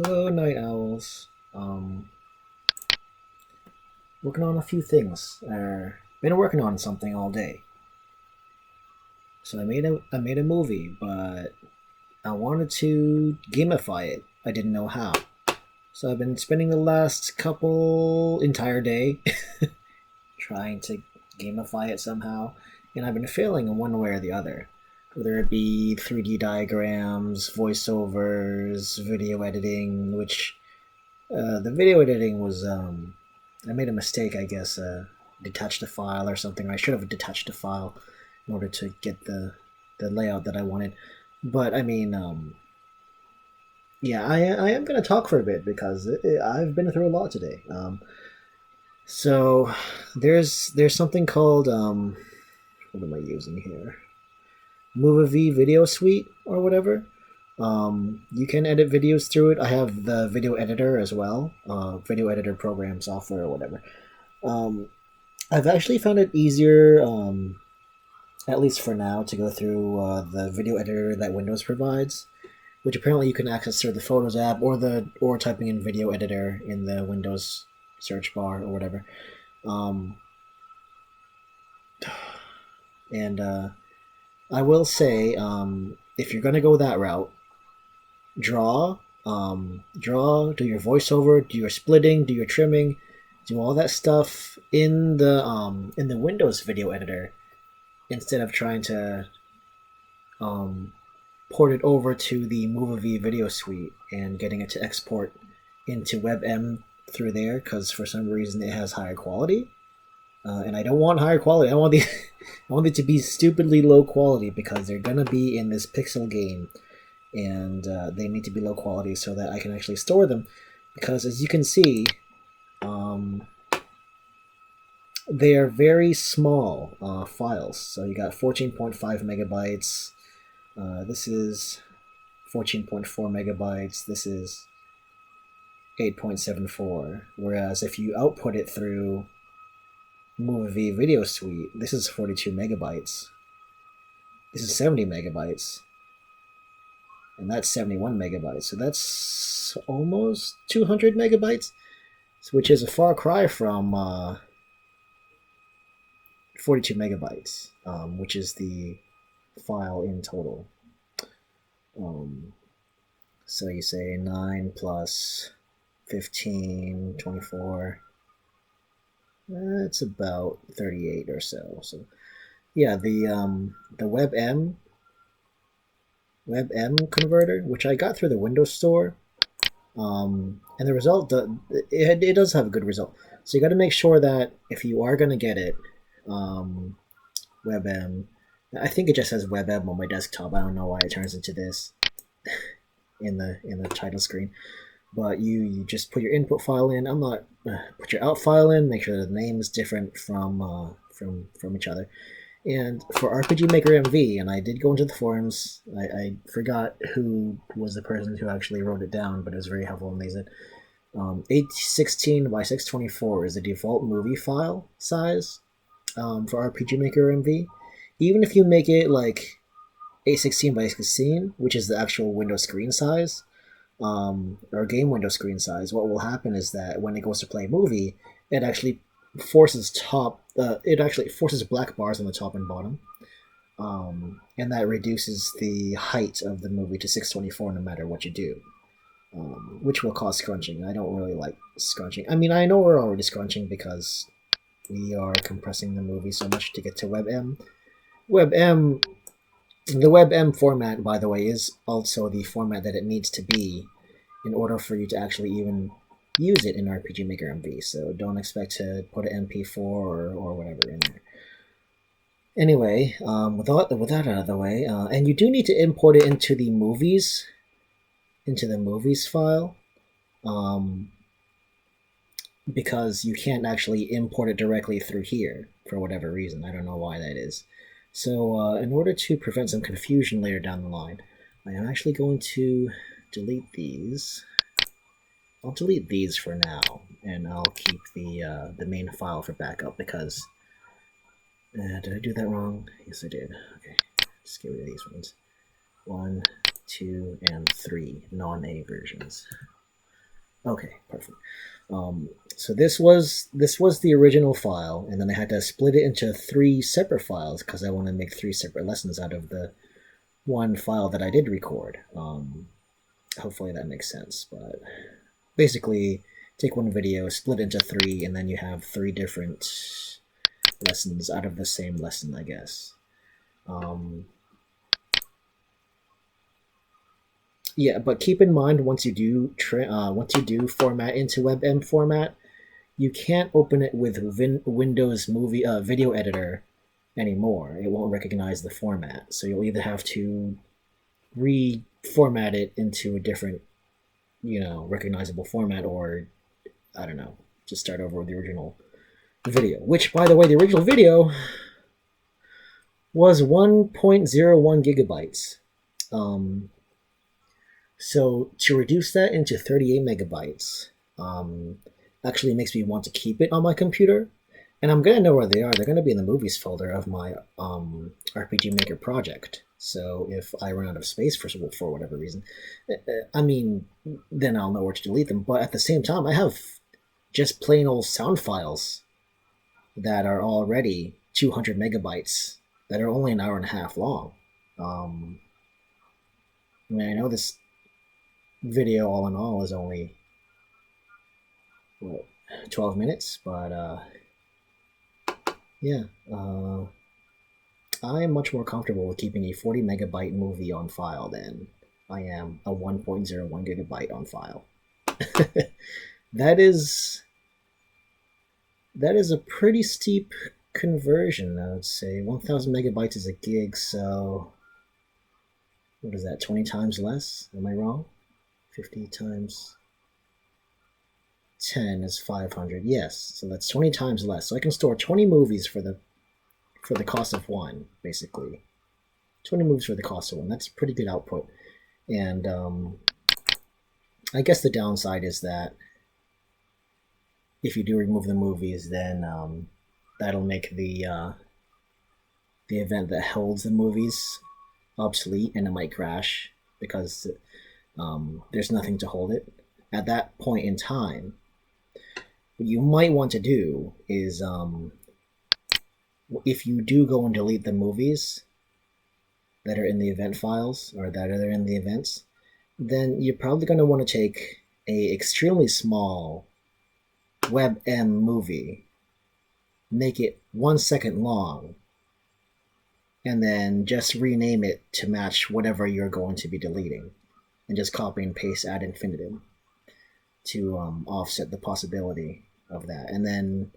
Hello, night owls. Working on a few things. Been working on something all day. So I made a movie, but I wanted to gamify it. I didn't know how. So I've been spending the last couple entire day trying to gamify it somehow, and I've been failing in one way or the other. Whether it be 3D diagrams, voiceovers, video editing, which the video editing was I made a mistake, I guess. Detached a file or something. I should have detached a file in order to get the layout that I wanted. But I mean, yeah, I am gonna talk for a bit because I've been through a lot today. So there's something called what am I using here? movavi video suite or whatever. You can edit videos through it. I have the video editor as well, video editor program software or whatever. Um, I've actually found it easier, at least for now, to go through the video editor that Windows provides, which apparently you can access through the Photos app or typing in video editor in the Windows search bar or whatever. Um, and I will say, if you're gonna go that route, do your voiceover, do your splitting, do your trimming, do all that stuff in the Windows video editor instead of trying to um, port it over to the movavi video suite and getting it to export into WebM through there because for some reason it has higher quality. And I don't want higher quality. I want the I want it to be stupidly low quality because they're gonna be in this pixel game, and they need to be low quality so that I can actually store them. Because as you can see, um, they are very small files. So you got 14.5 megabytes. This is 14.4 megabytes. This is 8.74. Whereas if you output it through movavi video suite, this is 42 megabytes. This is 70 megabytes. And that's 71 megabytes. So that's almost 200 megabytes, which is a far cry from 42 megabytes, which is the file in total. So you say 9 plus 15, 24. That's about 38 or so. So yeah, the WebM converter, which I got through the Windows Store, and the result, it does have a good result. So you got to make sure that if you are going to get it, um, WebM, I think it just says WebM on my desktop. I don't know why it turns into this in the title screen. But you just put your input file in. I'm not put your out file in. Make sure the name is different from each other. And for RPG Maker MV, and I did go into the forums. I forgot who was the person who actually wrote it down, but it was very helpful and they said 816 by 624 is the default movie file size for RPG Maker MV. Even if you make it like 816 by 16, which is the actual window screen size, or game window screen size, what will happen is that when it goes to play a movie, it actually forces black bars on the top and bottom, and that reduces the height of the movie to 624 no matter what you do, which will cause scrunching. I don't really like scrunching. I mean, I know we're already scrunching because we are compressing the movie so much to get to WebM. WebM The WebM format, by the way, is also the format that it needs to be in order for you to actually even use it in RPG Maker MV. So don't expect to put an MP4 or whatever in there. Anyway, with that out of the way, and you do need to import it into the movies file, um, because you can't actually import it directly through here for whatever reason. I don't know why that is. So in order to prevent some confusion later down the line, I am actually going to delete these. I'll delete these for now, and I'll keep the main file for backup because did I do that wrong? Yes, I did. Okay, just get rid of these ones. 1, 2, and 3 non-A versions. Okay, perfect. So this was the original file, and then I had to split it into three separate files because I want to make three separate lessons out of the one file that I did record. Hopefully that makes sense, but basically take one video, split into three, and then you have three different lessons out of the same lesson, I guess. Yeah, but keep in mind once you do format into WebM format, you can't open it with Windows Movie Video Editor anymore. It won't recognize the format, so you'll either have to reformat it into a different, recognizable format, or I don't know, just start over with the original video. Which, by the way, the original video was 1.01 gigabytes. Um, so to reduce that into 38 megabytes, actually makes me want to keep it on my computer. And I'm gonna know where they are. They're gonna be in the movies folder of my RPG Maker project. So if I run out of space for whatever reason, I mean, then I'll know where to delete them. But at the same time, I have just plain old sound files that are already 200 megabytes that are only an hour and a half long. Um, I mean, I know this video all in all is only what 12 minutes, but yeah, I am much more comfortable with keeping a 40 megabyte movie on file than I am a 1.01 gigabyte on file. that is that is a pretty steep conversion, I would say. 1,000 megabytes is a gig, so what is that? 20 times less? Am I wrong? 50 times 10 is 500. Yes, so that's 20 times less. So I can store 20 movies for the cost of one, basically. 20 movies for the cost of one. That's pretty good output. And I guess the downside is that if you do remove the movies, then that'll make the event that holds the movies obsolete, and it might crash because there's nothing to hold it. At that point in time, what you might want to do is if you do go and delete the movies that are in the event files or that are in the events, then you're probably going to want to take a extremely small WebM movie, make it 1 second long, and then just rename it to match whatever you're going to be deleting, and just copy and paste ad infinitum to offset the possibility of that. And then,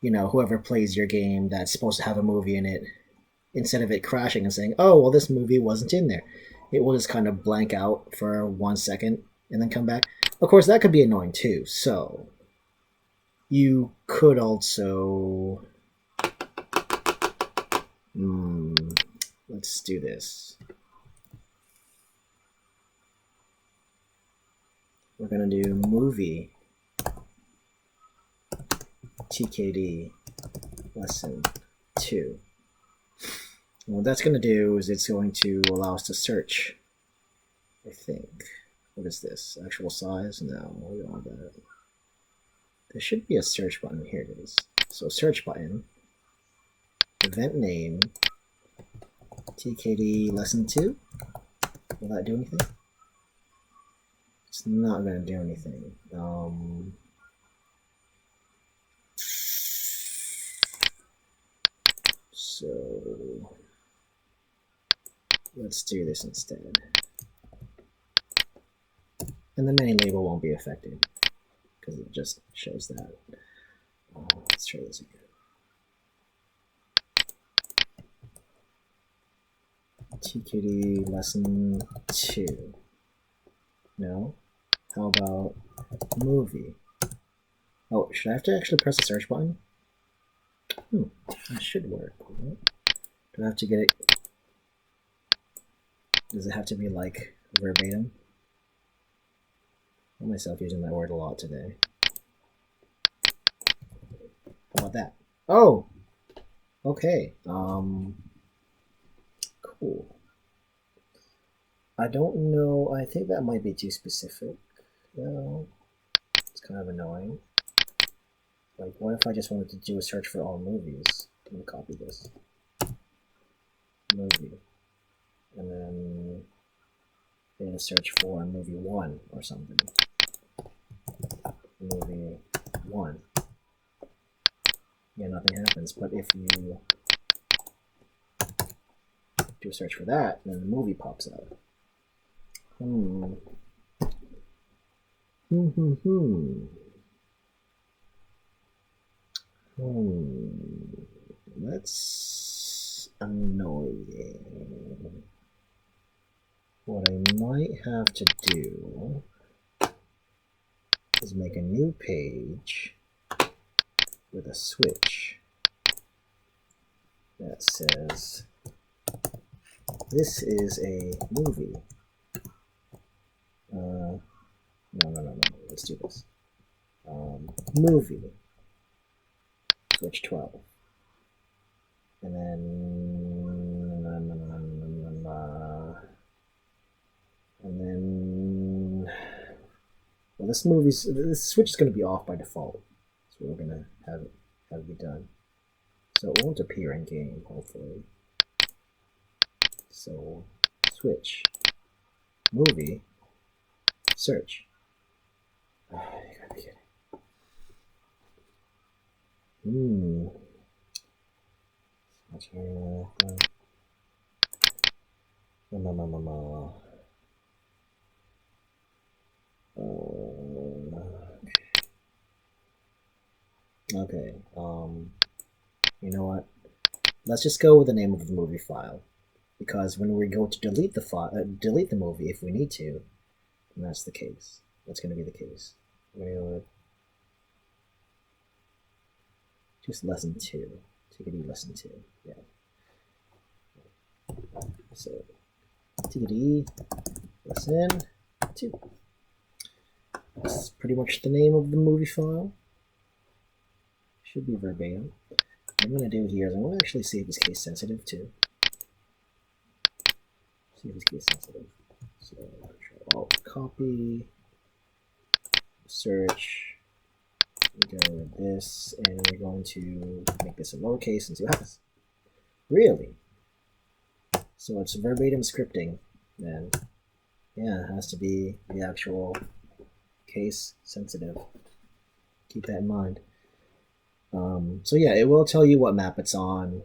whoever plays your game that's supposed to have a movie in it, instead of it crashing and saying, "Oh, well, this movie wasn't in there," it will just kind of blank out for 1 second and then come back. Of course, that could be annoying too. So you could also let's do this. We're gonna do movie TKD lesson 2. And what that's gonna do is it's going to allow us to search. I think. What is this? Actual size? No, we don't have that. There should be a search button. Here it is. So search button, event name, TKD lesson 2. Will that do anything? It's not going to do anything. So let's do this instead. And the main label won't be affected because it just shows that. Let's try this again. TKD lesson 2. No? How about movie? Oh, should I have to actually press the search button? That should work. Do I have to get it? Does it have to be like verbatim? I find myself using that word a lot today. How about that? Oh! Okay. Cool. I don't know. I think that might be too specific. No. It's kind of annoying. Like, what if I just wanted to do a search for all movies? Let me copy this. Movie. And then hit a search for movie 1 or something. Movie 1. Yeah, nothing happens. But if you do a search for that, then the movie pops up. That's annoying. What I might have to do is make a new page with a switch that says, this is a movie. No. Let's do this. Movie. Switch 12. And then... well, this switch is going to be off by default. So we're going to have it be done. So it won't appear in game, hopefully. So, switch. Movie. Search. Oh, you gotta be kidding. Okay. You know what? Let's just go with the name of the movie file, because when we go to delete the file, delete the movie if we need to, and that's the case. That's going to be the case. Just lesson 2. TKD lesson 2. Yeah. So TKD lesson 2. That's pretty much the name of the movie file. Should be verbatim. What I'm going to do here is I'm going to actually see if it's case sensitive too. See if it's case sensitive. So Alt copy, search, we go with this, and we're going to make this a lowercase and see what happens. Really? So it's verbatim scripting, then. Yeah, it has to be the actual case sensitive. Keep that in mind. So yeah, it will tell you what map it's on,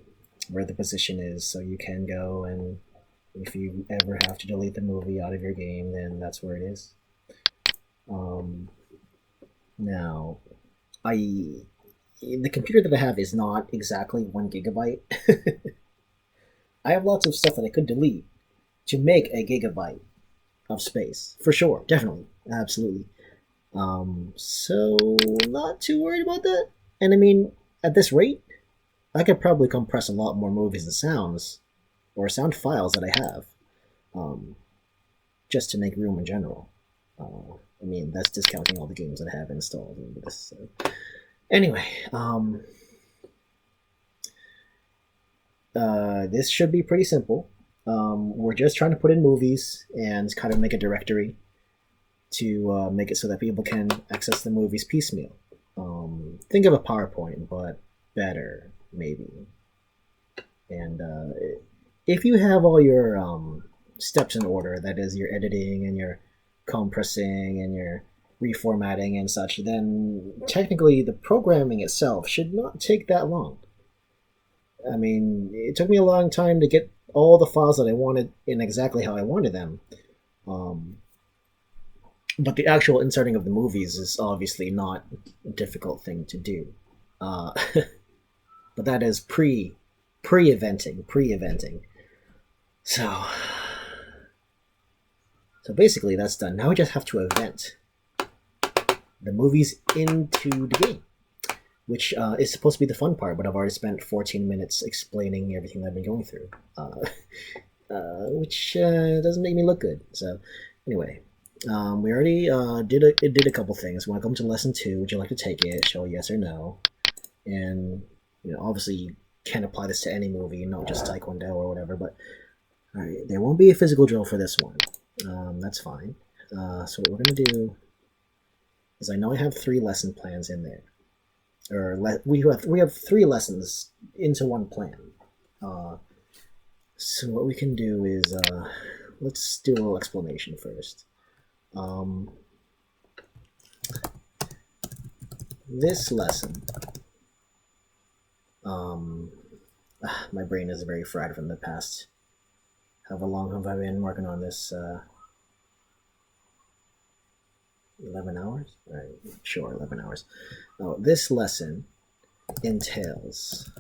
where the position is, so you can go, and if you ever have to delete the movie out of your game, then that's where it is. Now, the computer that I have is not exactly 1 gigabyte. I have lots of stuff that I could delete to make a gigabyte of space, for sure, definitely, absolutely. So not too worried about that. And I mean, at this rate, I could probably compress a lot more movies and sounds, or sound files that I have, just to make room in general. I mean, that's discounting all the games that I have installed into this. So. Anyway, this should be pretty simple. We're just trying to put in movies and kind of make a directory to make it so that people can access the movies piecemeal. Think of a PowerPoint, but better, maybe. And if you have all your steps in order, that is your editing and your compressing and your reformatting and such, then technically the programming itself should not take that long. I mean, it took me a long time to get all the files that I wanted in exactly how I wanted them. But the actual inserting of the movies is obviously not a difficult thing to do. But that is pre-eventing. So basically that's done. Now we just have to event the movies into the game, which is supposed to be the fun part, but I've already spent 14 minutes explaining everything I've been going through, which doesn't make me look good. So anyway, we already did a couple things. When I come to lesson 2, would you like to take it? Show yes or no. And obviously you can't apply this to any movie, not just Taekwondo or whatever, but all right, there won't be a physical drill for this one. That's fine. So what we're going to do is I know I have 3 lesson plans in there, or we have 3 lessons into one plan. So what we can do is let's do a little explanation first. This lesson, my brain is very fried from the past. How long have I been working on this? 11 hours? All right, sure, 11 hours. Oh, this lesson entails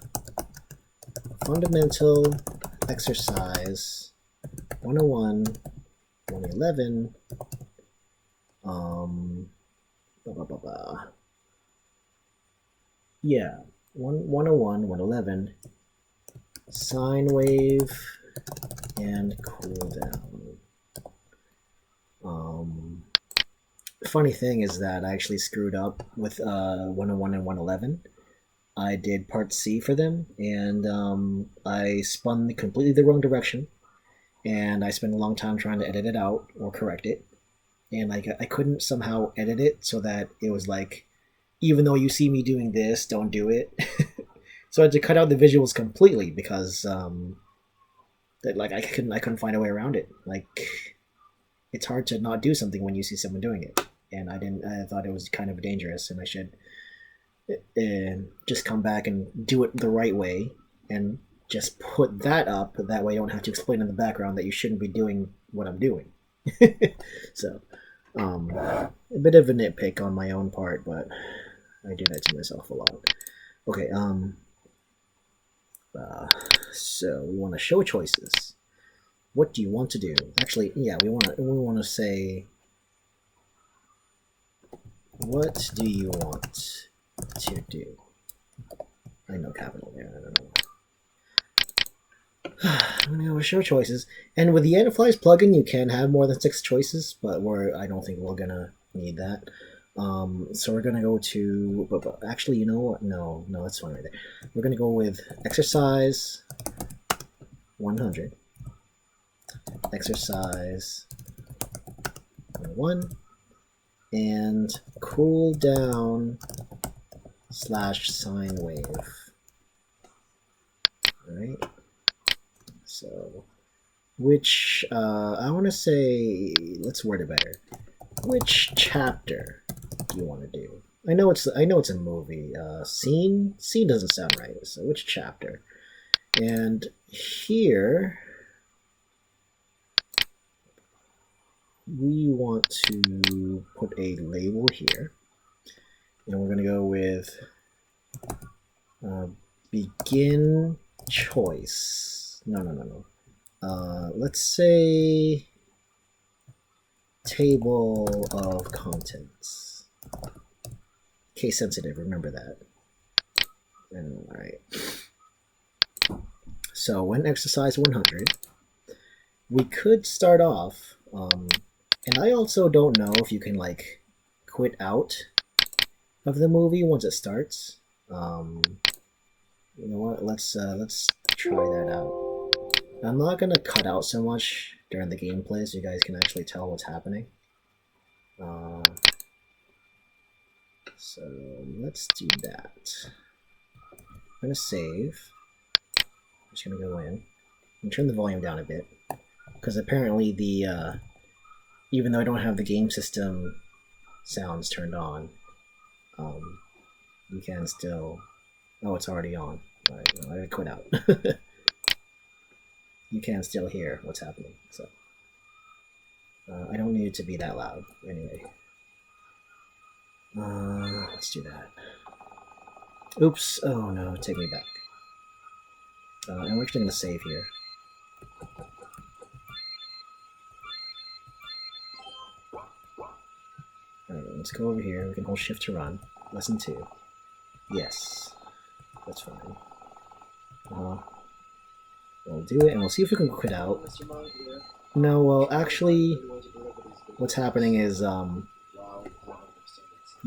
fundamental exercise 101, 111, yeah, 101, 111, sine wave, and cooldown. Funny thing is that I actually screwed up with 101 and 111. I did part C for them, and I spun completely the wrong direction, and I spent a long time trying to edit it out or correct it, and I couldn't somehow edit it so that it was like, even though you see me doing this, don't do it. So I had to cut out the visuals completely because that like I couldn't find a way around it. Like, it's hard to not do something when you see someone doing it, and I thought it was kind of dangerous, and I should just come back and do it the right way and just put that up. That way I don't have to explain in the background that you shouldn't be doing what I'm doing. So a bit of a nitpick on my own part, but I do that to myself a lot. Okay, so we want to show choices. What do you want to do? Actually, yeah, we want to say, what do you want to do? I know capital there. I don't know. I'm gonna go with show choices, and with the Antiflies plugin, you can have more than 6 choices, but I don't think we're gonna need that. So we're gonna go to, but actually, you know what? No, that's fine right there. We're gonna go with exercise 100, exercise 1, and cool down / sine wave. All right. So, which I want to say, let's word it better. Which chapter do you want to do? I know it's a movie. Scene doesn't sound right. So which chapter? And here we want to put a label here, and we're gonna go with begin choice. No. Let's say table of contents. Case sensitive, remember that. And, all right. So when exercise 100, we could start off, and I also don't know if you can like quit out of the movie once it starts. You know what? Let's try that out. I'm not gonna cut out so much during the gameplay so you guys can actually tell what's happening. So let's do that. I'm gonna save. I'm just gonna go in and turn the volume down a bit, because apparently the even though I don't have the game system sounds turned on, you can still. Oh, it's already on. All right, no, I gotta quit out. You can still hear what's happening, so I don't need it to be that loud anyway. Let's do that. Oops. Oh no, take me back. And we're actually going to save here. Alright, let's go over here. We can hold shift to run. Lesson 2. Yes. That's fine. We'll do it, and we'll see if we can quit out. No, well, actually, what's happening is, you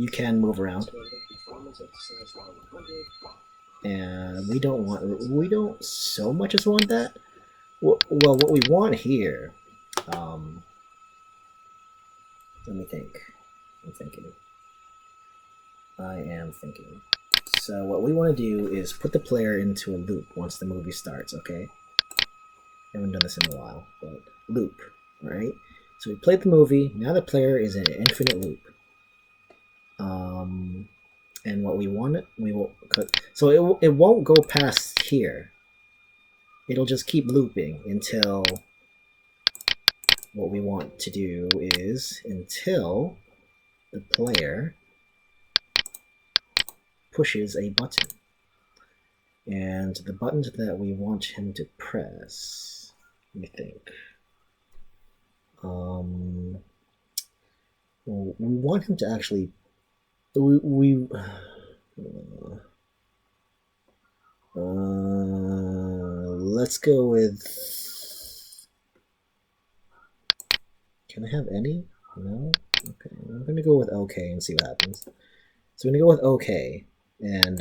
can move around. And we don't so much as want that. Well, what we want here, let me think. I'm thinking. I am thinking. So what we want to do is put the player into a loop once the movie starts, okay? I haven't done this in a while, but loop, right? So we played the movie, now the player is in an infinite loop. And what we want, we will... So it won't go past here. It'll just keep looping until... What we want to do is until the player pushes a button. And the buttons that we want him to press, let me think. Well, we want him to actually... let's go with... Can I have any? No? Okay, I'm going to go with OK and see what happens. So I'm going to go with OK, and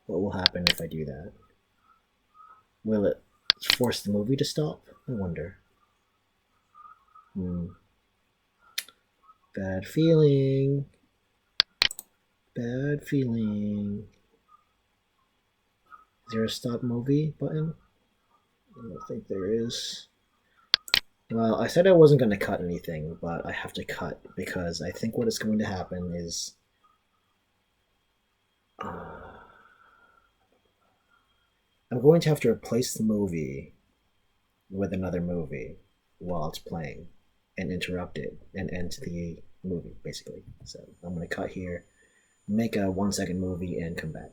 what will happen if I do that? Will it force the movie to stop? I wonder. Bad feeling. Bad feeling. Is there a stop movie button? I don't think there is. Well, I said I wasn't going to cut anything, but I have to cut because I think what is going to happen is... I'm going to have to replace the movie with another movie while it's playing and interrupt it and end the movie, basically. So I'm going to cut here, make a 1-second movie, and come back.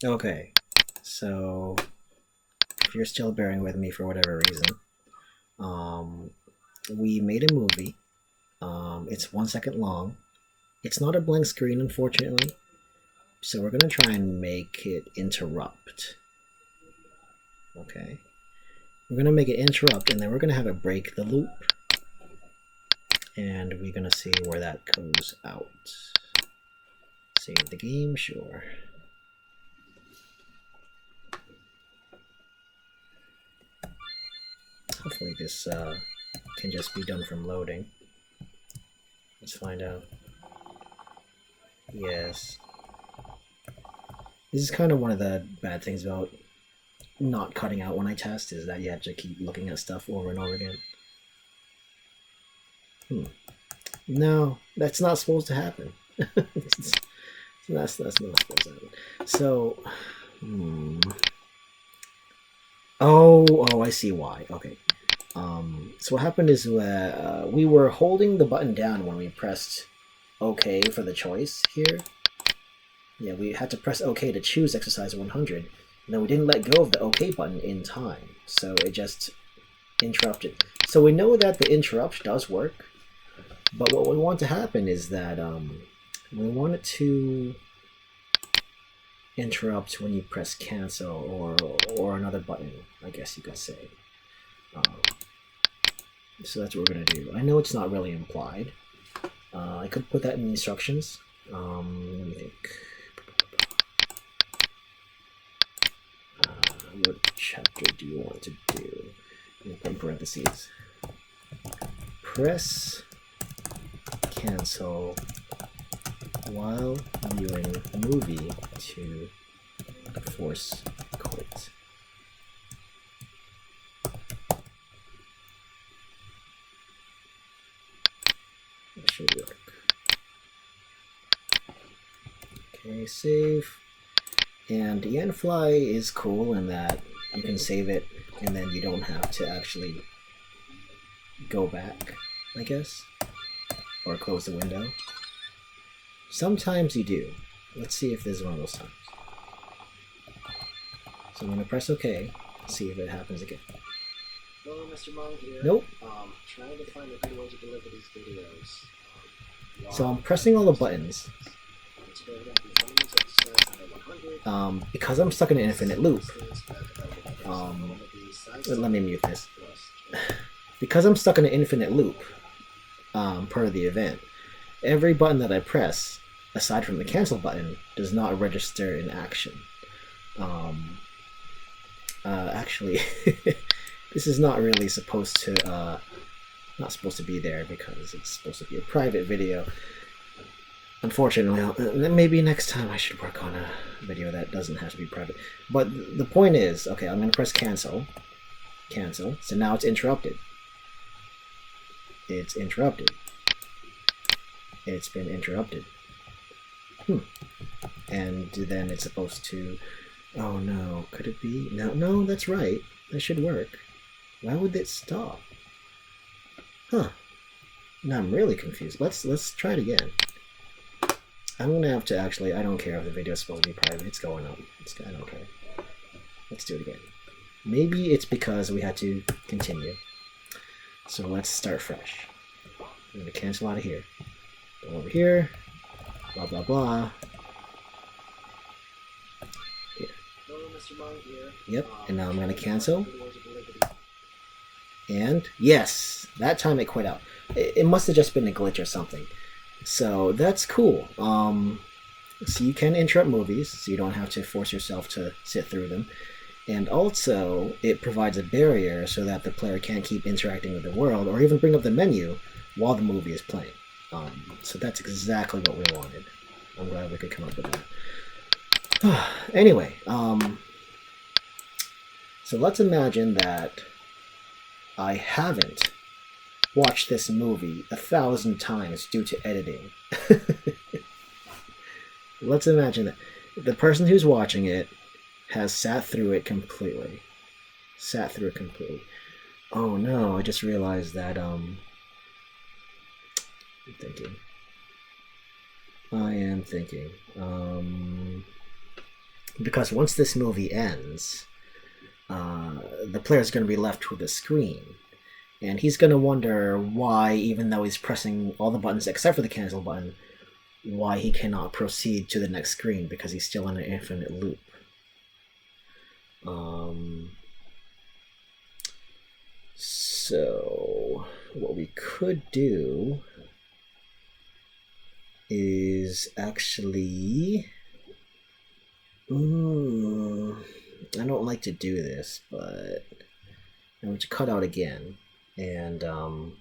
Okay, so if you're still bearing with me for whatever reason, we made a movie. It's 1 second long. It's not a blank screen, unfortunately. So we're going to try and make it interrupt. Okay. We're going to make it interrupt, and then we're going to have it break the loop. And we're going to see where that goes out. Save the game, sure. Hopefully this can just be done from loading. Let's find out. Yes. This is kind of one of the bad things about not cutting out when I test, is that you have to keep looking at stuff over and over again. No, that's not supposed to happen. that's not supposed to happen. So, Oh, I see why. Okay. So what happened is we were holding the button down when we pressed OK for the choice here. Yeah, we had to press OK to choose exercise 100, and then we didn't let go of the OK button in time, so it just interrupted. So we know that the interrupt does work, but what we want to happen is that we want it to interrupt when you press cancel or another button, I guess you could say. So that's what we're going to do. I know it's not really implied. I could put that in the instructions. Let me think. What chapter do you want to do? I'm going to put in parentheses. Press cancel while viewing a movie to force quit. That should work. Okay, save. And Yanfly is cool in that you can save it and then you don't have to actually go back, I guess, or close the window. Sometimes you do. Let's see if this is one of those times. So I'm going to press OK, see if it happens again. Hello, Mr. Mong here. Nope. Trying to find a good way to deliver these videos. So I'm pressing all the buttons. Because I'm stuck in an infinite loop. Let me mute this. Because I'm stuck in an infinite loop, per the event, every button that I press, aside from the cancel button, does not register in action. Actually, this is not really supposed to, not supposed to be there because it's supposed to be a private video. Unfortunately, maybe next time I should work on a video that doesn't have to be private. But the point is, okay, I'm going to press cancel. Cancel. So now it's interrupted. It's interrupted. It's been interrupted. And then it's supposed to... Oh no, could it be? No, that's right. That should work. Why would it stop? Huh. Now I'm really confused. Let's try it again. I'm gonna have to actually... I don't care if the video is supposed to be private. It's going up. I don't care. Let's do it again. Maybe it's because we had to continue. So let's start fresh. I'm gonna cancel out of here. Go over here. Blah blah blah. Here. Yep. And now I'm gonna cancel. And yes, that time it quit out. It must have just been a glitch or something. So that's cool. So you can interrupt movies, so you don't have to force yourself to sit through them. And also, it provides a barrier so that the player can't keep interacting with the world or even bring up the menu while the movie is playing. So that's exactly what we wanted. I'm glad we could come up with that. Anyway, so let's imagine that I haven't watched this movie 1,000 times due to editing. Let's imagine that the person who's watching it has sat through it completely. Oh no, I just realized that, I'm thinking. Because once this movie ends, the player's going to be left with a screen. And he's going to wonder why, even though he's pressing all the buttons except for the cancel button, why he cannot proceed to the next screen because he's still in an infinite loop. So what we could do is actually... I don't like to do this, but I'm going to cut out again. And I'm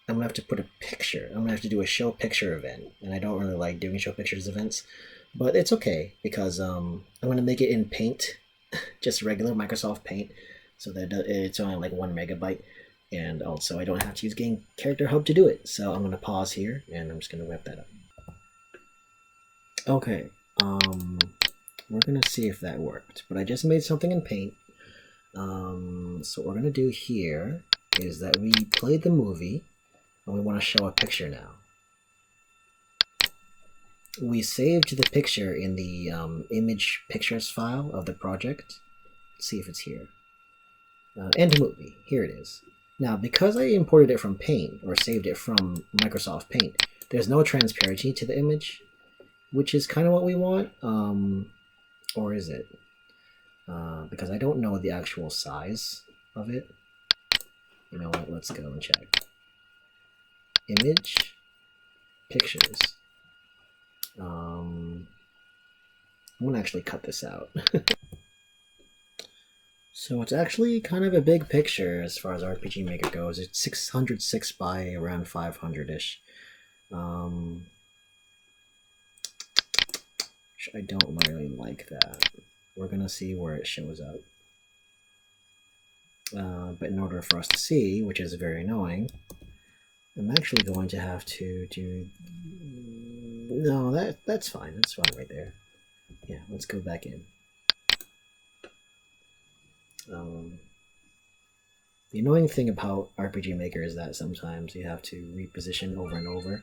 going to have to put a picture. I'm going to have to do a show picture event. And I don't really like doing show pictures events. But it's okay, because I'm going to make it in Paint. Just regular Microsoft Paint. So that it's only like 1 megabyte. And also I don't have to use Game Character Hub to do it. So I'm going to pause here, and I'm just going to wrap that up. Okay. We're going to see if that worked. But I just made something in Paint. So what we're going to do here is that we played the movie, and we want to show a picture now. We saved the picture in the image pictures file of the project. Let's see if it's here. End movie. Here it is. Now, because I imported it from Paint, or saved it from Microsoft Paint, there's no transparency to the image, which is kind of what we want. Or is it? Because I don't know the actual size of it. You know what? Let's go and check. Image pictures. I'm gonna actually cut this out. So it's actually kind of a big picture as far as RPG Maker goes. It's 606 by around 500-ish. I don't really like that. We're gonna see where it shows up. But in order for us to see, which is very annoying, I'm actually going to have to do... No, that's fine. That's fine right there. Yeah, let's go back in. The annoying thing about RPG Maker is that sometimes you have to reposition over and over.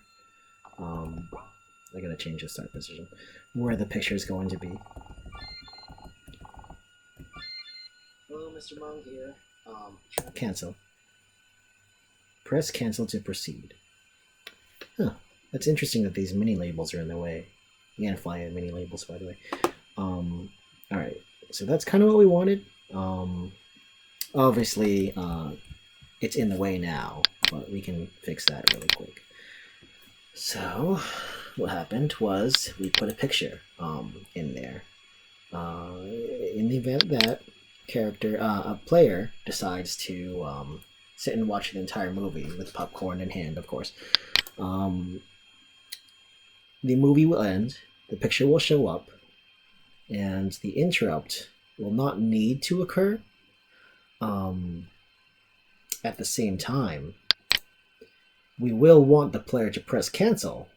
I gotta change the start position. Where the picture is going to be. Hello, Mr. Monk here. Cancel. Press cancel to proceed. Huh. That's interesting that these mini labels are in the way. You can't fly mini labels, by the way. Alright. So that's kind of what we wanted. Obviously, it's in the way now, but we can fix that really quick. So, what happened was we put a picture in there. In the event that a player decides to sit and watch the entire movie with popcorn in hand, of course. Um, the movie will end, the picture will show up, and the interrupt will not need to occur. Um, at the same time, we will want the player to press cancel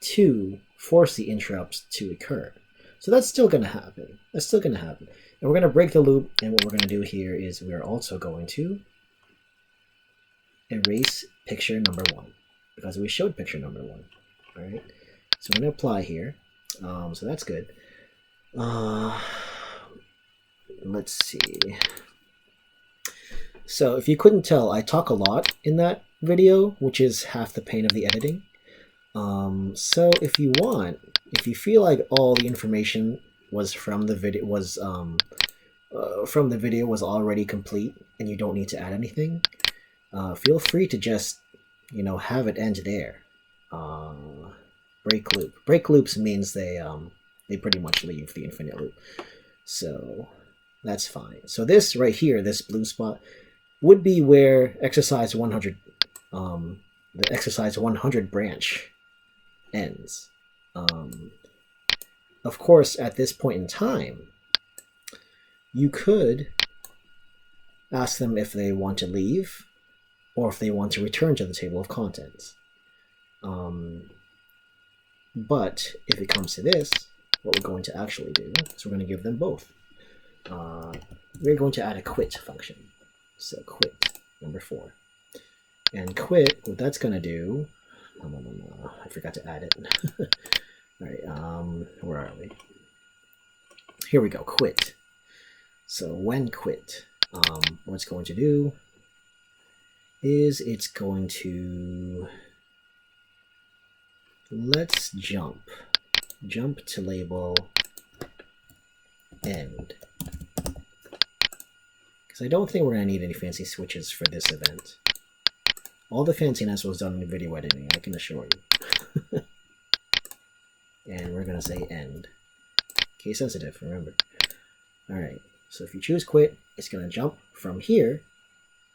to force the interrupts to occur. So that's still going to happen. That's still going to happen. And we're going to break the loop, and what we're going to do here is we're also going to erase picture number 1, because we showed picture number 1. All right, so I'm going to apply here. So that's good. Let's see. So if you couldn't tell, I talk a lot in that video, which is half the pain of the editing. So if you want, if you feel like all the information was from the video was already complete and you don't need to add anything, feel free to just have it end there. Break loop. Break loops means they pretty much leave the infinite loop, so that's fine. So this right here, this blue spot, would be where exercise 100, the exercise 100 branch ends. Of course, at this point in time, you could ask them if they want to leave or if they want to return to the table of contents. But if it comes to this, what we're going to actually do is we're going to give them both. We're going to add a quit function. So quit, number 4. And quit, what that's going to do, I forgot to add it. All right, where are we? Here we go, quit. So when quit, what it's going to do is it's going to, let's jump to label end. Because I don't think we're going to need any fancy switches for this event. All the fanciness was done in video editing, I can assure you. And we're going to say end. Case sensitive, remember. Alright, so if you choose quit, it's going to jump from here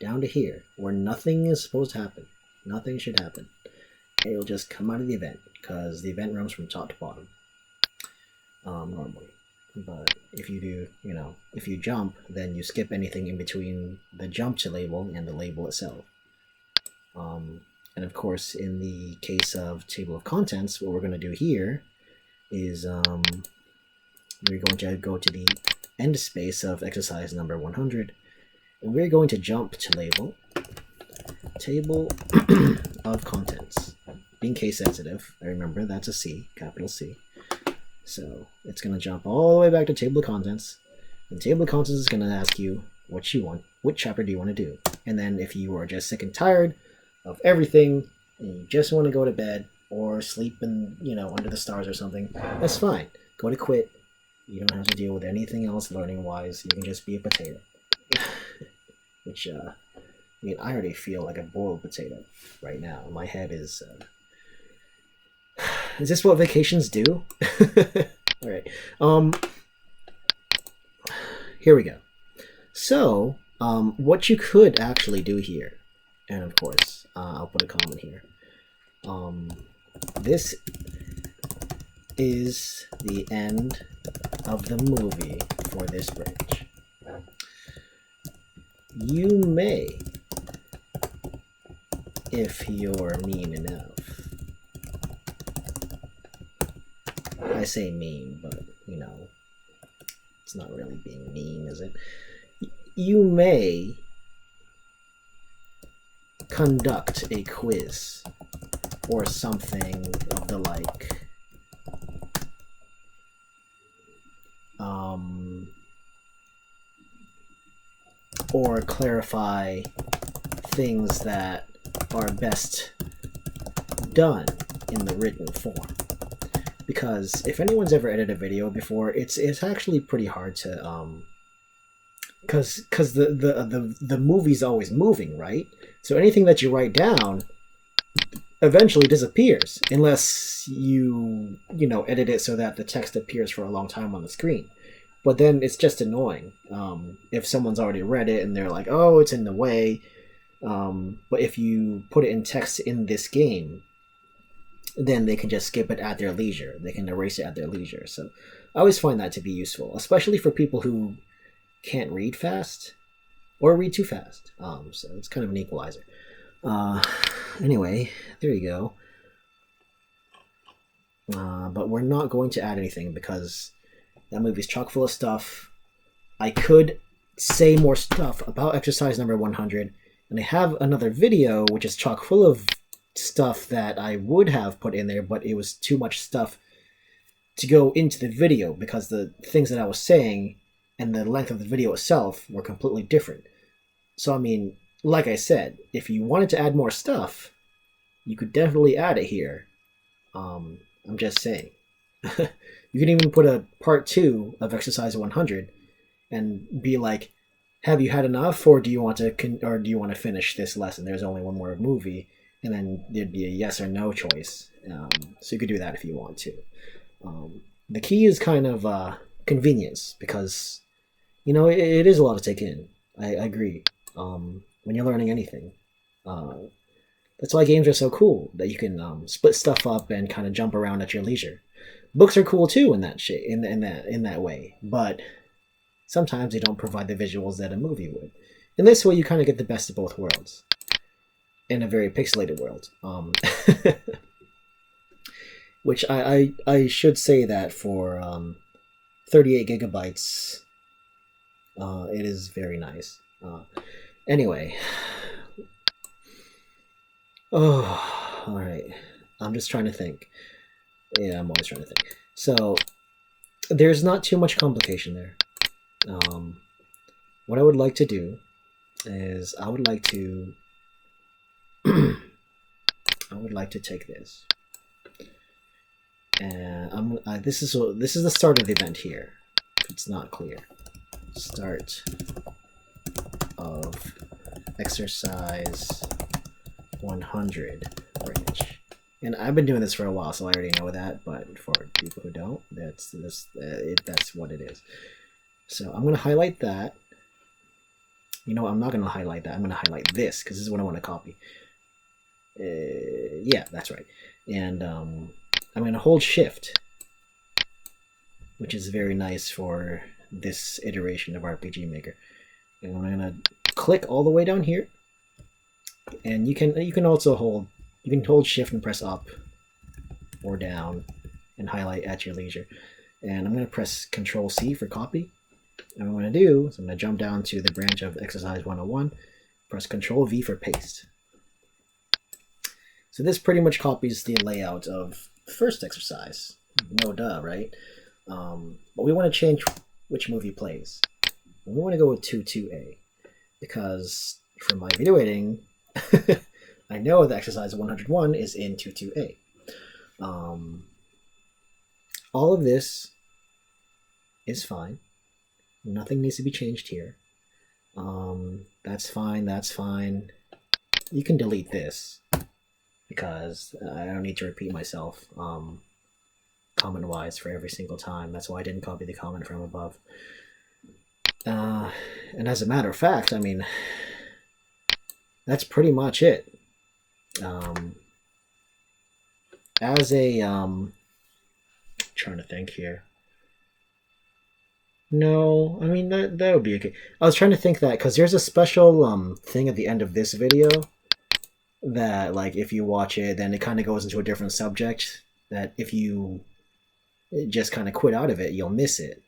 down to here, where nothing is supposed to happen. Nothing should happen. And it'll just come out of the event, because the event runs from top to bottom. Normally. But if you do, if you jump, then you skip anything in between the jump to label and the label itself. And of course, in the case of table of contents, what we're going to do here is we're going to go to the end space of exercise number 100, and we're going to jump to label table of contents. Being case sensitive, I remember that's a C, capital C. So it's going to jump all the way back to table of contents, and table of contents is going to ask you what you want, which chapter do you want to do. And then if you are just sick and tired of everything and you just want to go to bed or sleep in, under the stars or something, that's fine. Go to quit. You don't have to deal with anything else learning wise. You can just be a potato. Which I already feel like a boiled potato right now. My head is this what vacations do? All right. Here we go. So what you could actually do here, and of course I'll put a comment here, this is the end of the movie for this branch. You may, if you're mean enough, I say mean, but it's not really being mean, is it? You may conduct a quiz or something of the like. Or clarify things that are best done in the written form. Because if anyone's ever edited a video before, it's actually pretty hard to because the movie's always moving, right? So anything that you write down eventually disappears unless you edit it so that the text appears for a long time on the screen. But then it's just annoying if someone's already read it and they're like, oh, it's in the way. But if you put it in text in this game, then they can just skip it at their leisure. They can erase it at their leisure. So I always find that to be useful, especially for people who can't read fast or read too fast. So it's kind of an equalizer. Anyway, there you go. But we're not going to add anything because that movie's chock full of stuff. I could say more stuff about exercise number 100, and I have another video which is chock full of stuff that I would have put in there, but it was too much stuff to go into the video because the things that I was saying and the length of the video itself were completely different. So I mean, like I said, if you wanted to add more stuff, you could definitely add it here. I'm just saying. You can even put a part 2 of exercise 100 and be like, have you had enough, or do you want to finish this lesson? There's only one more movie, and then there'd be a yes or no choice. So you could do that if you want to. The key is kind of convenience, because it is a lot to take in. I agree. When you're learning anything, that's why games are so cool, that you can split stuff up and kind of jump around at your leisure. Books are cool too in that way, but sometimes they don't provide the visuals that a movie would. In this way, you kind of get the best of both worlds in a very pixelated world. Which I should say that for 38 gigabytes, it is very nice. Anyway. Oh, all right. I'm just trying to think. Yeah, I'm always trying to think. So, there's not too much complication there. What I would like to do is I would like to take this, and this is the start of the event here. If it's not clear, start of exercise 100 branch. And I've been doing this for a while, so I already know that, but for people who don't, that's what it is. So I'm going to highlight that. You know what, I'm not going to highlight that. I'm going to highlight this, because this is what I want to copy. Yeah, that's right. And I'm going to hold shift, which is very nice for this iteration of RPG Maker. And I'm going to click all the way down here. And you can also hold shift and press up or down and highlight at your leisure. And I'm going to press Control C for copy. And what I'm going to do is I'm going to jump down to the branch of exercise 101, press Control V for paste. So this pretty much copies the layout of the first exercise. No duh, right? But we want to change which movie plays. And we want to go with 22A, because for my video editing, I know that exercise 101 is in 22A. All of this is fine. Nothing needs to be changed here. That's fine, that's fine. You can delete this, because I don't need to repeat myself comment-wise for every single time. That's why I didn't copy the comment from above. And as a matter of fact, I mean, that's pretty much it. As a trying to think here. No, I mean that would be okay. I was trying to think that because there's a special thing at the end of this video that, like, if you watch it, then it kind of goes into a different subject. That if you just kind of quit out of it, you'll miss it.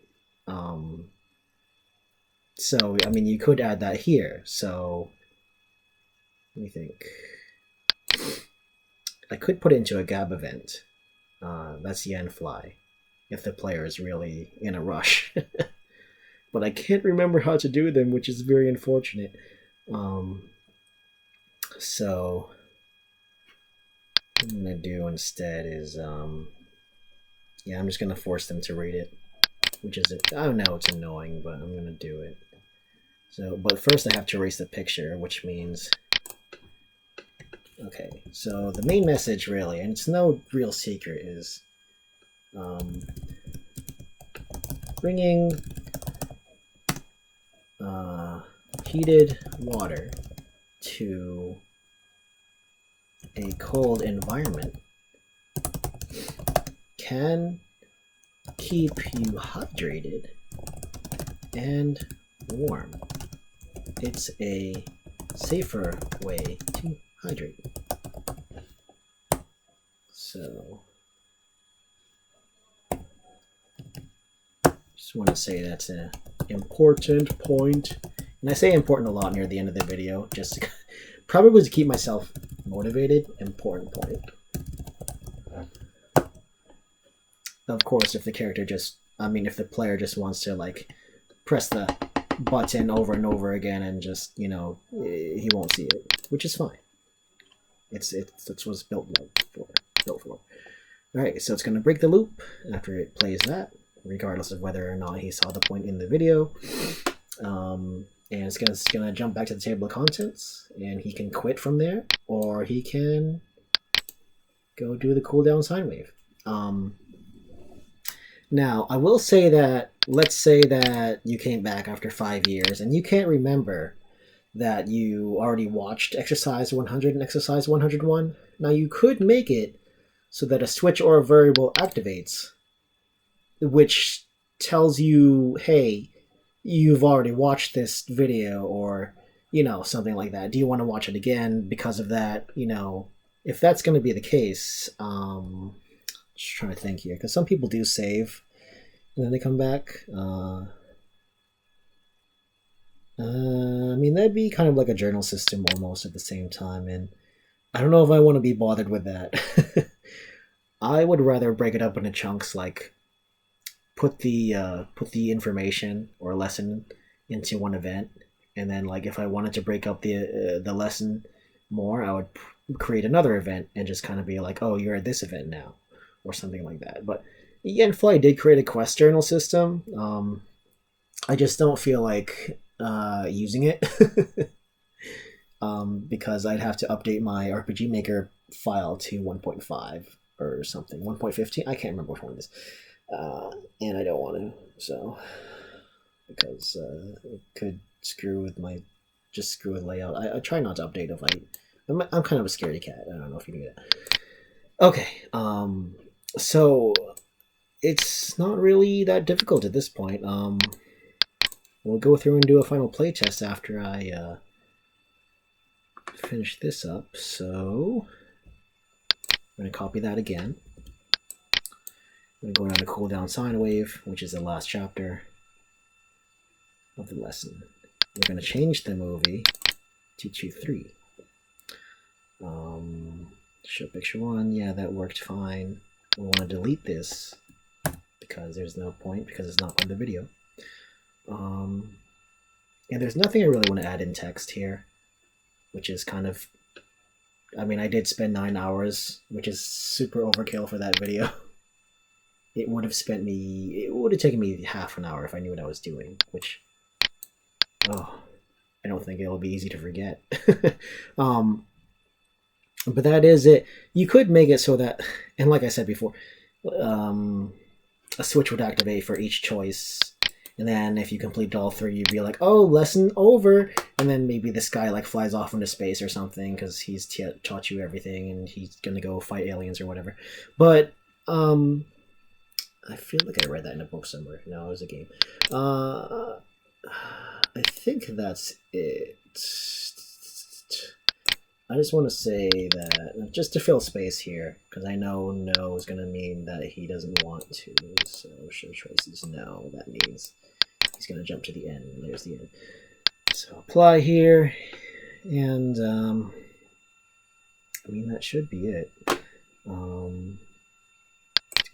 So I mean, you could add that here. So let me think. I could put it into a gab event. That's yen fly, if the player is really in a rush. But I can't remember how to do them, which is very unfortunate. So what I'm gonna do instead is yeah, I'm just gonna force them to read it, which is, I don't know, it's annoying, but I'm gonna do it. So, but first I have to erase the picture, which means, okay, so the main message really, and it's no real secret, is bringing heated water to a cold environment can keep you hydrated and warm. It's a safer way to hydrate. So, just want to say that's an important point. And I say important a lot near the end of the video, just to, probably to keep myself motivated. Important point. Of course, if the character just, if the player just wants to like press the button over and over again and just, he won't see it, which is fine. It's what's built for. All right, so it's going to break the loop after it plays that, regardless of whether or not he saw the point in the video. And it's going to jump back to the table of contents, and he can quit from there, or he can go do the cooldown sine wave. Now, I will say that, let's say that you came back after 5 years, and you can't remember that you already watched Exercise 100 and Exercise 101. Now, you could make it so that a switch or a variable activates, which tells you, hey, you've already watched this video, or, something like that. Do you want to watch it again because of that? If that's going to be the case, just trying to think here, because some people do save and then they come back. That'd be kind of like a journal system almost at the same time, and I don't know if I want to be bothered with that. I would rather break it up into chunks, like put the information or lesson into one event, and then like if I wanted to break up the lesson more, I would create another event and just kind of be like, oh, you're at this event now, or something like that. But Yanfly did create a quest journal system. I just don't feel like using it because I'd have to update my RPG Maker file to 1.5 or something, 1.15. I can't remember which one it is, and I don't want to. So because it could screw with layout. I try not to update if I'm kind of a scaredy cat. I don't know if you knew that. Okay, so it's not really that difficult at this point. We'll go through and do a final playtest after I finish this up. So I'm going to copy that again. I'm going to go down to cooldown sine wave, which is the last chapter of the lesson. We're going to change the movie to 2.3. Show picture 1. Yeah, that worked fine. We want to delete this because there's no point, because it's not on the video. And there's nothing I really want to add in text here, which is kind of, I did spend 9 hours, which is super overkill for that video. It would have taken me half an hour if I knew what I was doing, which, I don't think it'll be easy to forget. But that is it. You could make it so that, and like I said before, a switch would activate for each choice, and then if you complete all 3, you'd be like, oh, lesson over, and then maybe this guy like flies off into space or something because he's taught you everything and he's gonna go fight aliens or whatever. But I feel like I read that in a book somewhere. No, it was a game. I think that's it. I just want to say that, just to fill space here, because I know no is going to mean that he doesn't want to, so show choices no, that means he's going to jump to the end, and there's the end. So apply here, and that should be it. To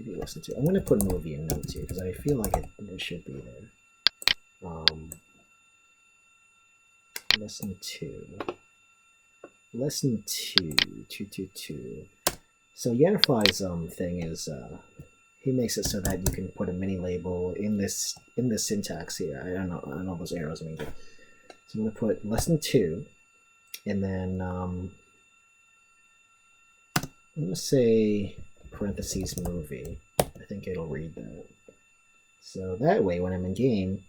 be listened to. I'm going to put movie in notes here, because I feel like it should be there. Lesson 2. Lesson 2. So Yanfly's thing is he makes it so that you can put a mini label in this syntax here. I don't know those arrows mean. So I'm gonna put lesson 2, and then I'm gonna say parentheses movie. I think it'll read that. So that way, when I'm in game,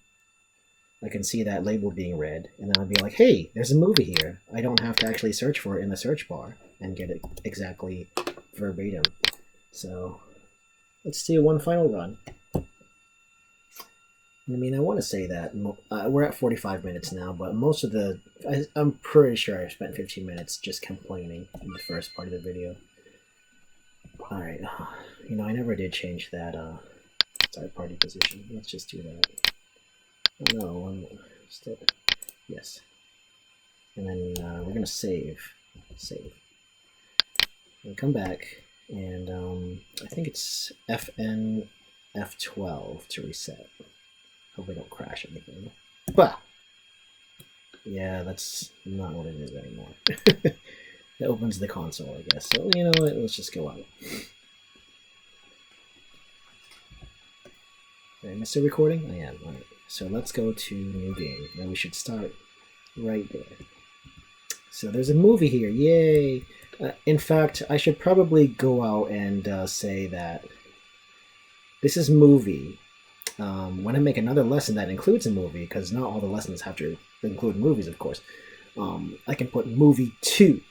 I can see that label being read, and then I'll be like, hey, there's a movie here. I don't have to actually search for it in the search bar and get it exactly verbatim. So let's do one final run. I mean, I want to say that we're at 45 minutes now, but most of I'm pretty sure I spent 15 minutes just complaining in the first part of the video. Alright, you know, I never did change that start party position. Let's just do that. No, still, yes. And then we're gonna save. And come back, and I think it's FN F12 to reset. Hope we don't crash anything. Bah! Yeah, that's not what it is anymore. It opens the console, I guess. So, you know what, let's just go out. Did I miss a recording? I am. Alright, so let's go to new game. And we should start right there. So there's a movie here, yay! In fact, I should probably go out and say that this is movie. When I make another lesson that includes a movie, because not all the lessons have to include movies, of course, I can put movie 2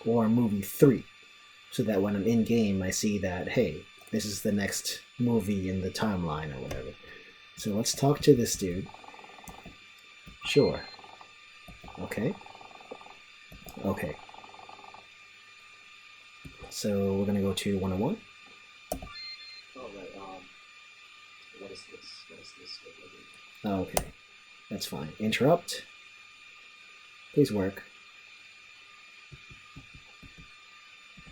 or movie 3, so that when I'm in game, I see that, hey, this is the next movie in the timeline or whatever. So let's talk to this dude. Sure. Okay. Okay. So we're gonna go to 101. Oh, right, what is this? What is this? Okay. That's fine. Interrupt. Please work.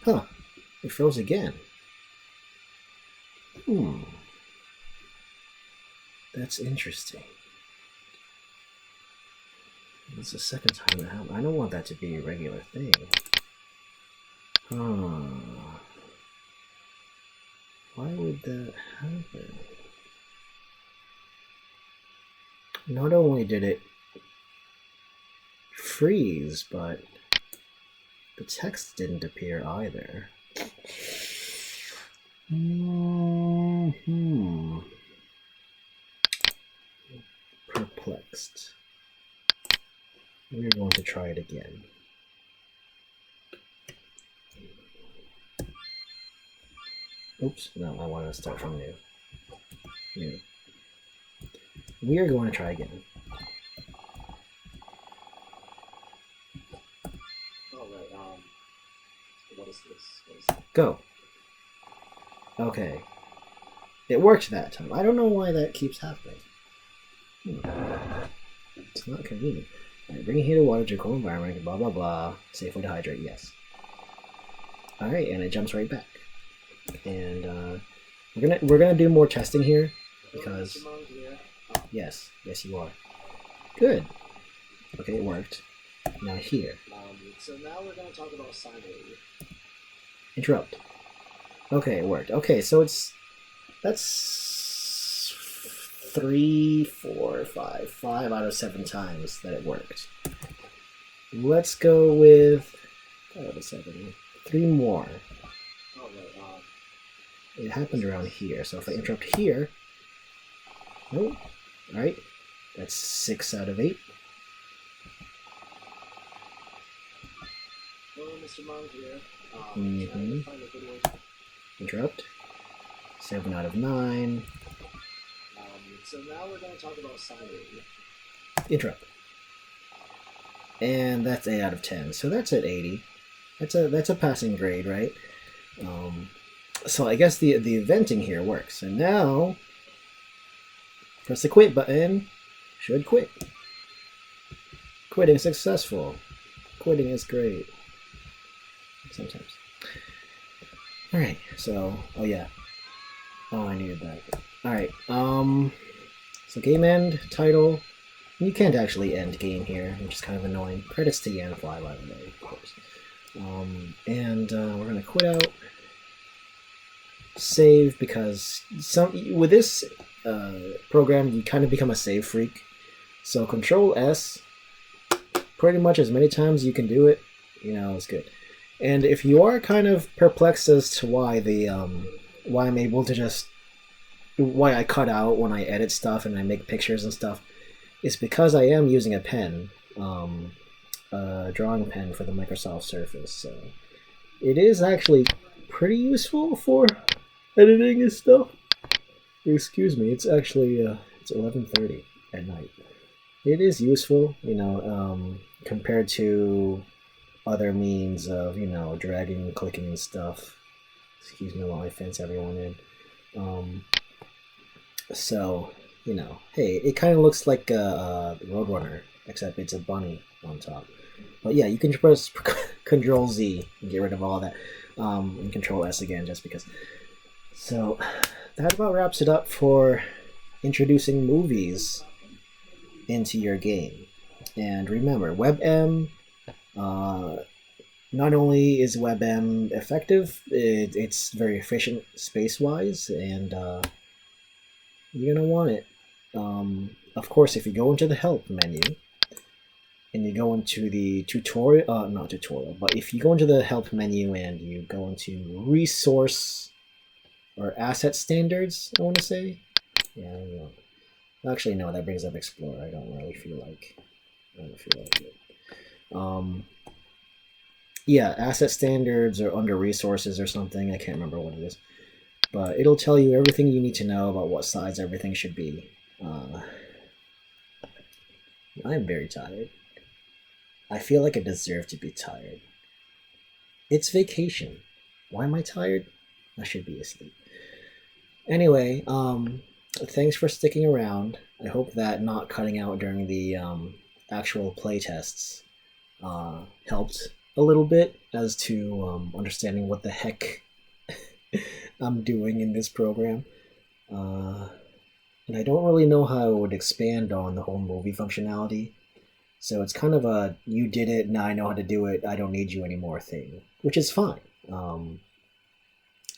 Huh. It froze again. That's interesting. That's the second time it happened. I don't want that to be a regular thing. Why would that happen? Not only did it freeze, but the text didn't appear either. Perplexed. We're going to try it again. Oops, no, I want to start from new. We are going to try again. Alright, what is this? What is this? Go. Okay. It worked that time. I don't know why that keeps happening. It's not convenient. Alright, bring heated water to a cool environment, blah blah blah. Safely to hydrate, yes. Alright, and it jumps right back. And we're gonna do more testing here because yes, you are. Good. Okay, it worked. Now here. So now we're gonna talk about sine wave. Interrupt. Okay, it worked. Okay, so that's 3, 4, 5 out of 7 times that it worked. Let's go with 5 out of 7. 3 more. It happened around here, so if I interrupt here, oh, alright, that's 6 out of 8. Hello, Mr. Monk here. Find a good one. Interrupt. 7 out of 9. So now we're going to talk about sine wave. Interrupt. And that's 8 out of 10. So that's at 80. That's a passing grade, right? So I guess the eventing here works. And now, press the quit button. Should quit. Quitting successful. Quitting is great. Sometimes. Alright, so, oh yeah. Oh, I needed that. Alright, so game end, title. You can't actually end game here, which is kind of annoying. Credits to Gamify, by the way, of course. We're gonna quit out. Save, because with this program, you kind of become a save freak. So Control S, pretty much as many times you can do it, you know, it's good. And if you are kind of perplexed as to why why I'm able to why I cut out when I edit stuff and I make pictures and stuff, it's because I am using a pen, a drawing pen for the Microsoft Surface. So it is actually pretty useful for editing and stuff. Excuse me. It's actually it's 11:30 at night. It is useful, compared to other means of dragging and clicking and stuff. Excuse me while I fence everyone in. So hey, it kind of looks like a Roadrunner, except it's a bunny on top. But yeah, you can press Control Z and get rid of all that, and Control S again just because. So that about wraps it up for introducing movies into your game. And remember, WebM. Not only is WebM effective, it's very efficient space-wise, and you're gonna want it. Of course, if you go into the help menu and you go into the tutorial, not tutorial, but if you go into the help menu and you go into resource or asset standards, I want to say, yeah, I don't know. Actually, no, that brings up Explorer. I don't feel like it. Yeah, asset standards or under resources or something. I can't remember what it is, but it'll tell you everything you need to know about what size everything should be. I'm very tired. I feel like I deserve to be tired. It's vacation. Why am I tired? I should be asleep. Anyway, thanks for sticking around. I hope that not cutting out during the actual playtests helped a little bit as to understanding what the heck I'm doing in this program. And I don't really know how I would expand on the whole movie functionality. So it's kind of a you did it, now I know how to do it, I don't need you anymore thing, which is fine.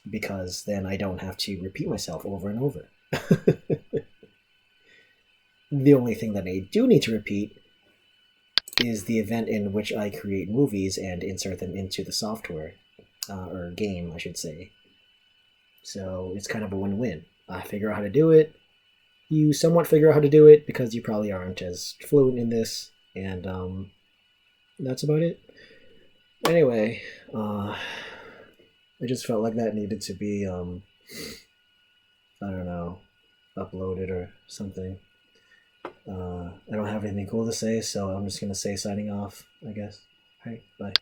Because then I don't have to repeat myself over and over. The only thing that I do need to repeat is the event in which I create movies and insert them into the software, or game, I should say. So it's kind of a win-win. I figure out how to do it. You somewhat figure out how to do it because you probably aren't as fluent in this, and that's about it. Anyway, I just felt like that needed to be, I don't know, uploaded or something. I don't have anything cool to say, so I'm just gonna say signing off, I guess. All right, bye.